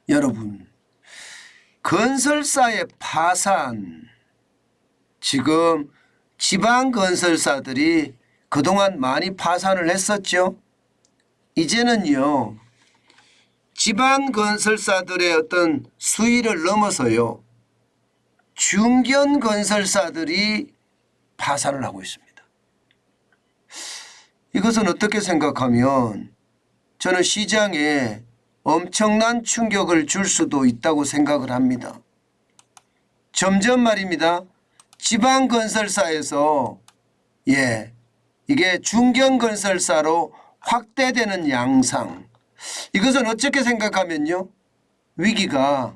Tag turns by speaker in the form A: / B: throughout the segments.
A: 여러분, 건설사의 파산, 지금 지방 건설사들이 그동안 많이 파산을 했었죠. 이제는요, 지방 건설사들의 어떤 수위를 넘어서요, 중견 건설사들이 파산을 하고 있습니다. 이것은 어떻게 생각하면 저는 시장에 엄청난 충격을 줄 수도 있다고 생각을 합니다. 점점 말입니다. 지방 건설사에서 이게 중견 건설사로 확대되는 양상, 이것은 어떻게 생각하면요, 위기가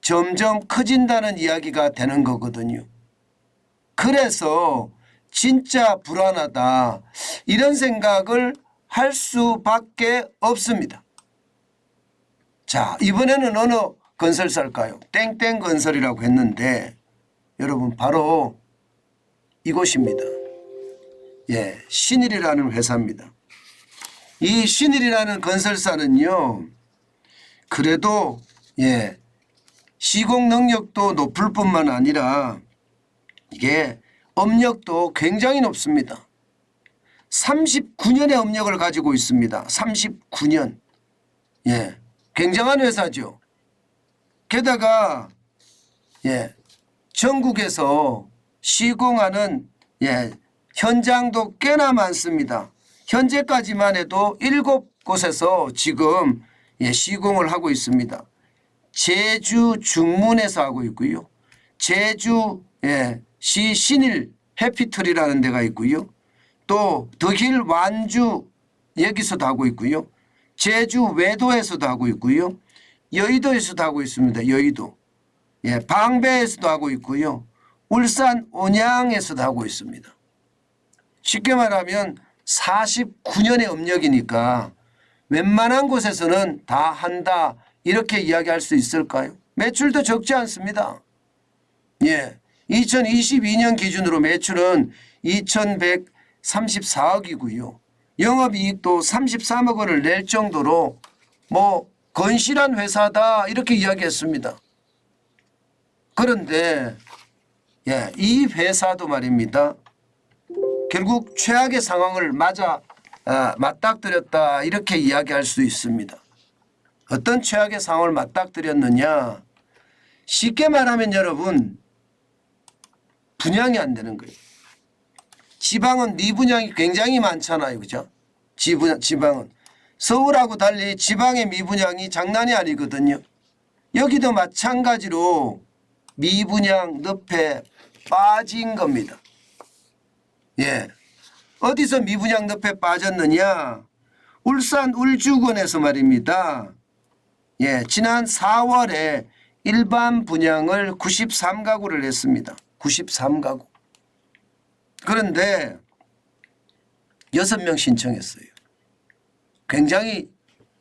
A: 점점 커진다는 이야기가 되는 거거든요. 그래서 진짜 불안하다, 이런 생각을 할 수밖에 없습니다. 자, 이번에는 어느 건설사일까요? 땡땡 건설이라고 했는데 여러분, 바로 이곳입니다. 신일이라는 회사입니다. 이 신일이라는 건설사는요, 그래도 시공 능력도 높을 뿐만 아니라 이게 업력도 굉장히 높습니다. 39년의 업력을 가지고 있습니다. 39년. 굉장한 회사죠. 게다가 전국에서 시공하는 현장도 꽤나 많습니다. 현재까지만 해도 7곳에서 지금 시공을 하고 있습니다. 제주 중문에서 하고 있고요. 제주 시 신일 해피트리라는 데가 있고요. 또 더힐 완주 여기서도 하고 있고요. 제주 외도에서도 하고 있고요. 여의도에서도 하고 있습니다. 여의도. 방배에서도 하고 있고요. 울산 온양에서도 하고 있습니다. 쉽게 말하면 49년의 업력이니까 웬만한 곳에서는 다 한다, 이렇게 이야기할 수 있을까요? 매출도 적지 않습니다. 2022년 기준으로 매출은 2134억이고요. 영업이익도 33억 원을 낼 정도로 건실한 회사다, 이렇게 이야기했습니다. 그런데 이 회사도 말입니다, 결국 최악의 상황을 맞닥뜨렸다, 이렇게 이야기할 수 있습니다. 어떤 최악의 상황을 맞닥뜨렸느냐, 쉽게 말하면 여러분, 분양이 안 되는 거예요. 지방은 미분양이 굉장히 많잖아요. 그죠? 지방은. 서울하고 달리 지방의 미분양이 장난이 아니거든요. 여기도 마찬가지로 미분양 늪에 빠진 겁니다. 어디서 미분양 늪에 빠졌느냐? 울산 울주군에서 말입니다. 지난 4월에 일반 분양을 93가구를 했습니다. 93가구. 그런데 6명 신청했어요. 굉장히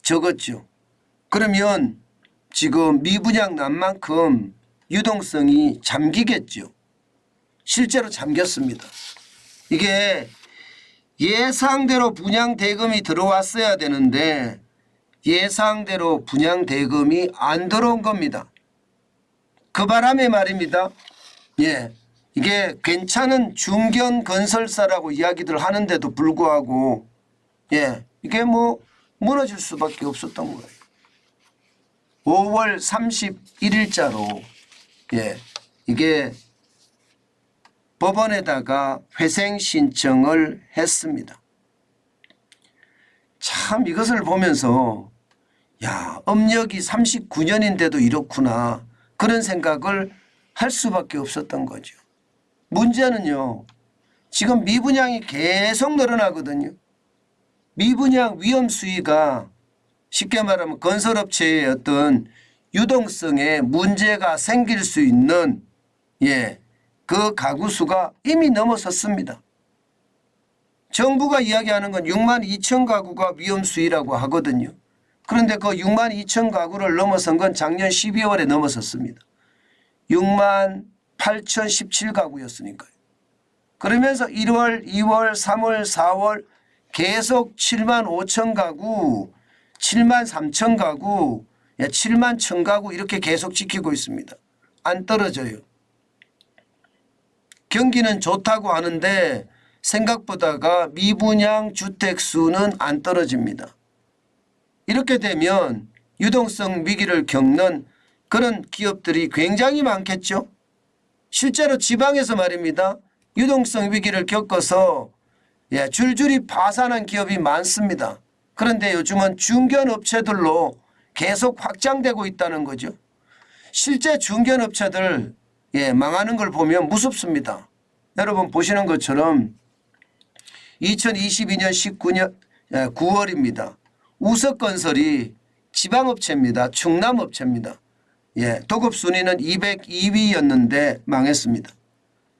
A: 적었죠. 그러면 지금 미분양 난 만큼 유동성이 잠기겠죠. 실제로 잠겼습니다. 이게 예상대로 분양 대금이 들어왔어야 되는데 예상대로 분양 대금이 안 들어온 겁니다. 그 바람에 말입니다. 이게 괜찮은 중견 건설사라고 이야기들 하는데도 불구하고 이게 무너질 수밖에 없었던 거예요. 5월 31일자로 이게 법원에다가 회생 신청을 했습니다. 참 이것을 보면서 업력이 39년인데도 이렇구나, 그런 생각을 할 수밖에 없었던 거죠. 문제는요, 지금 미분양이 계속 늘어나거든요. 미분양 위험 수위가 쉽게 말하면 건설업체의 어떤 유동성에 문제가 생길 수 있는 그 가구 수가 이미 넘어섰습니다. 정부가 이야기하는 건 6만 2천 가구가 위험 수위라고 하거든요. 그런데 그 6만 2천 가구를 넘어선 건 작년 12월에 넘어섰습니다. 6만 8천 17가구였으니까요. 그러면서 1월, 2월, 3월, 4월 계속 7만 5천 가구, 7만 3천 가구 7만 1,000가구 이렇게 계속 지키고 있습니다. 안 떨어져요. 경기는 좋다고 하는데 생각보다가 미분양 주택 수는 안 떨어집니다. 이렇게 되면 유동성 위기를 겪는 그런 기업들이 굉장히 많겠죠. 실제로 지방에서 말입니다. 유동성 위기를 겪어서 줄줄이 파산한 기업이 많습니다. 그런데 요즘은 중견업체들로 계속 확장되고 있다는 거죠. 실제 중견업체들 망하는 걸 보면 무섭습니다. 여러분 보시는 것처럼 2022년 9월입니다. 우석건설이 지방업체입니다. 충남업체입니다. 도급 순위는 202위였는데 망했습니다.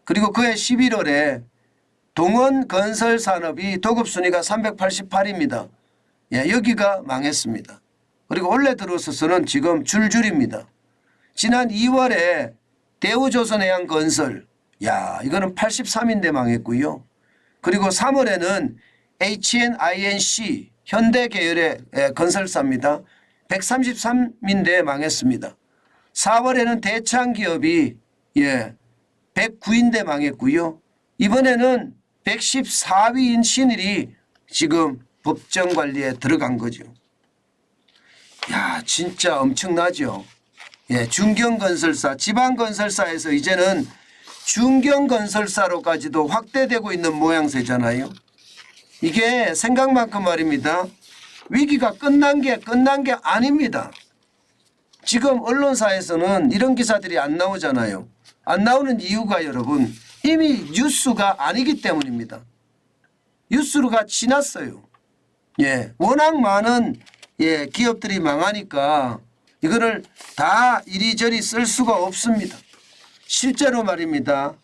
A: 그리고 그해 11월에 동원건설산업이 도급 순위가 388입니다. 여기가 망했습니다. 그리고 올해 들어서서는 지금 줄줄입니다. 지난 2월에 대우조선해양건설 이거는 83인데 망했고요. 그리고 3월에는 HNINC 현대 계열의 건설사입니다. 133인데 망했습니다. 4월에는 대창기업이 109인데 망했고요. 이번에는 114위인 신일이 지금 법정관리에 들어간 거죠. 진짜 엄청나죠. 중견건설사, 지방건설사에서 이제는 중견건설사로까지도 확대되고 있는 모양새잖아요. 이게 생각만큼 말입니다. 위기가 끝난 게 아닙니다. 지금 언론사에서는 이런 기사들이 안 나오잖아요. 안 나오는 이유가 여러분 이미 뉴스가 아니기 때문입니다. 뉴스가 지났어요. 워낙 많은 기업들이 망하니까 이거를 다 이리저리 쓸 수가 없습니다. 실제로 말입니다.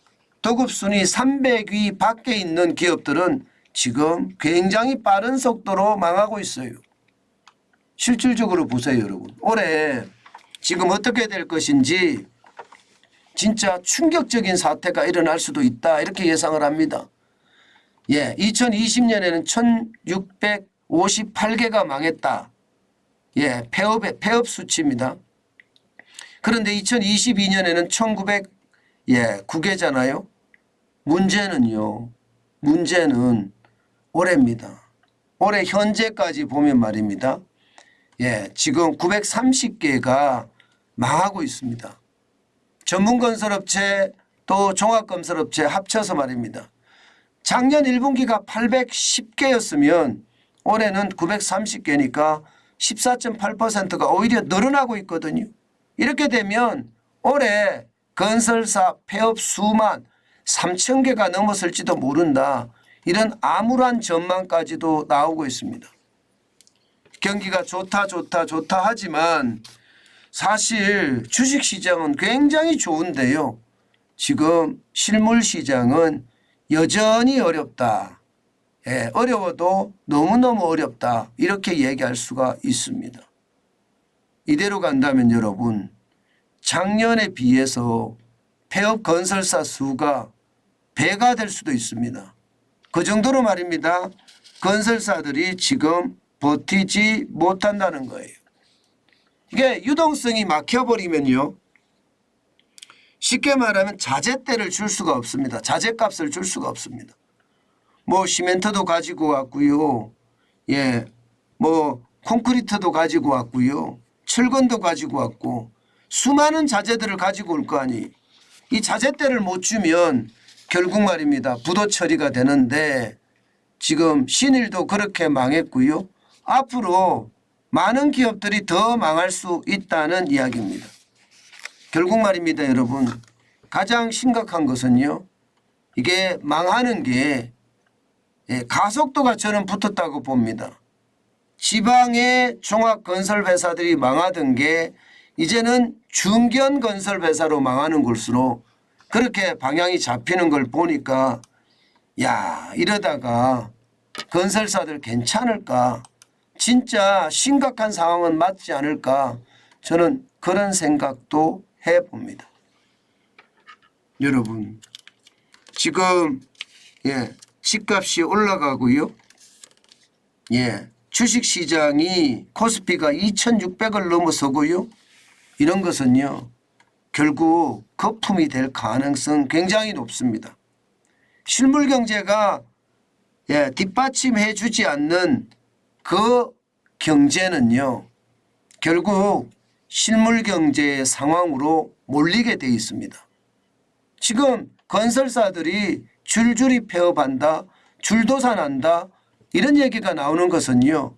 A: 도급순위 300위 밖에 있는 기업들은 지금 굉장히 빠른 속도로 망하고 있어요. 실질적으로 보세요 여러분. 올해 지금 어떻게 될 것인지 진짜 충격적인 사태가 일어날 수도 있다 이렇게 예상을 합니다. 2020년에는 1658개가 망했다. 폐업 수치입니다. 그런데 2022년에는 1909개잖아요. 문제는 올해입니다. 올해 현재까지 보면 말입니다. 지금 930개가 망하고 있습니다. 전문건설업체 또 종합건설업체 합쳐서 말입니다. 작년 1분기가 810개였으면 올해는 930개니까 14.8%가 오히려 늘어나고 있거든요. 이렇게 되면 올해 건설사 폐업 수만 3,000개가 넘어설지도 모른다. 이런 암울한 전망까지도 나오고 있습니다. 경기가 좋다 하지만 사실 주식시장은 굉장히 좋은데요. 지금 실물시장은 여전히 어렵다. 어려워도 너무너무 어렵다. 이렇게 얘기할 수가 있습니다. 이대로 간다면 여러분 작년에 비해서 폐업 건설사 수가 배가 될 수도 있습니다. 그 정도로 말입니다. 건설사들이 지금 버티지 못한다는 거예요. 이게 유동성이 막혀버리면요. 쉽게 말하면 자재대를 줄 수가 없습니다. 자재값을 줄 수가 없습니다. 시멘트도 가지고 왔고요. 콘크리트도 가지고 왔고요. 철근도 가지고 왔고 수많은 자재들을 가지고 올 거 아니. 이 자재대를 못 주면 결국 말입니다. 부도 처리가 되는데 지금 신일도 그렇게 망했고요. 앞으로 많은 기업들이 더 망할 수 있다는 이야기입니다. 결국 말입니다. 여러분 가장 심각한 것은요. 이게 망하는 게 가속도가 저는 붙었다고 봅니다. 지방의 종합건설회사들이 망하던 게 이제는 중견건설회사로 망하는 것으로 그렇게 방향이 잡히는 걸 보니까 이러다가 건설사들 괜찮을까? 진짜 심각한 상황은 맞지 않을까? 저는 그런 생각도 해봅니다. 여러분 집값이 올라가고요. 주식시장이 코스피가 2,600을 넘어서고요. 이런 것은요. 결국 거품이 될 가능성 굉장히 높습니다. 실물경제가 뒷받침해 주지 않는 그 경제는요. 결국 실물경제의 상황으로 몰리게 돼 있습니다. 지금 건설사들이 줄줄이 폐업한다, 줄도산한다 이런 얘기가 나오는 것은요.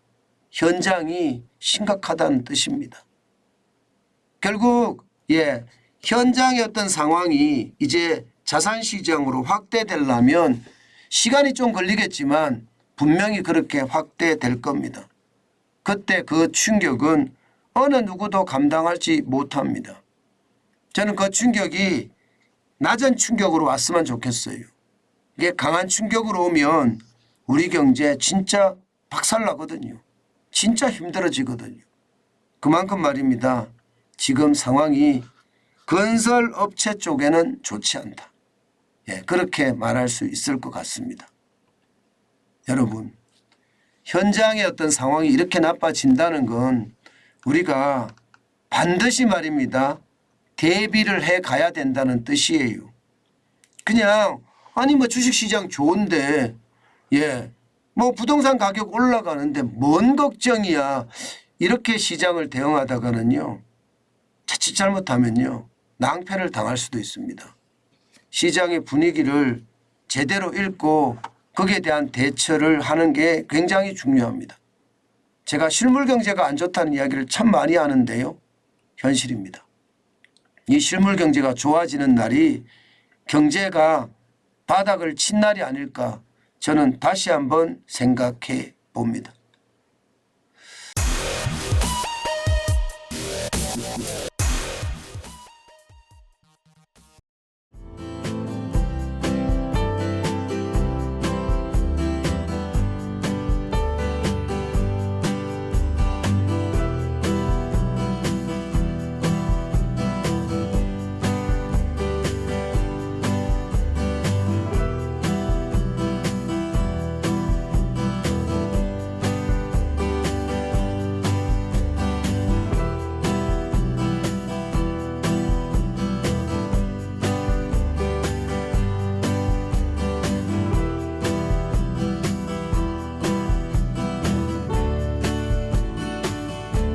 A: 현장이 심각하다는 뜻입니다. 결국 현장의 어떤 상황이 이제 자산시장으로 확대되려면 시간이 좀 걸리겠지만 분명히 그렇게 확대될 겁니다. 그때 그 충격은 어느 누구도 감당하지 못합니다. 저는 그 충격이 낮은 충격으로 왔으면 좋겠어요. 이게 강한 충격으로 오면 우리 경제 진짜 박살나거든요. 진짜 힘들어지거든요. 그만큼 말입니다. 지금 상황이 건설업체 쪽에는 좋지 않다. 그렇게 말할 수 있을 것 같습니다. 여러분, 현장의 어떤 상황이 이렇게 나빠진다는 건 우리가 반드시 말입니다. 대비를 해 가야 된다는 뜻이에요. 그냥 아니 뭐 주식시장 좋은데 뭐 부동산 가격 올라가는데 뭔 걱정이야. 이렇게 시장을 대응하다가는요. 자칫 잘못하면요. 낭패를 당할 수도 있습니다. 시장의 분위기를 제대로 읽고 거기에 대한 대처를 하는 게 굉장히 중요합니다. 제가 실물경제가 안 좋다는 이야기를 참 많이 하는데요. 현실입니다. 이 실물경제가 좋아지는 날이 경제가 바닥을 친 날이 아닐까 저는 다시 한번 생각해 봅니다.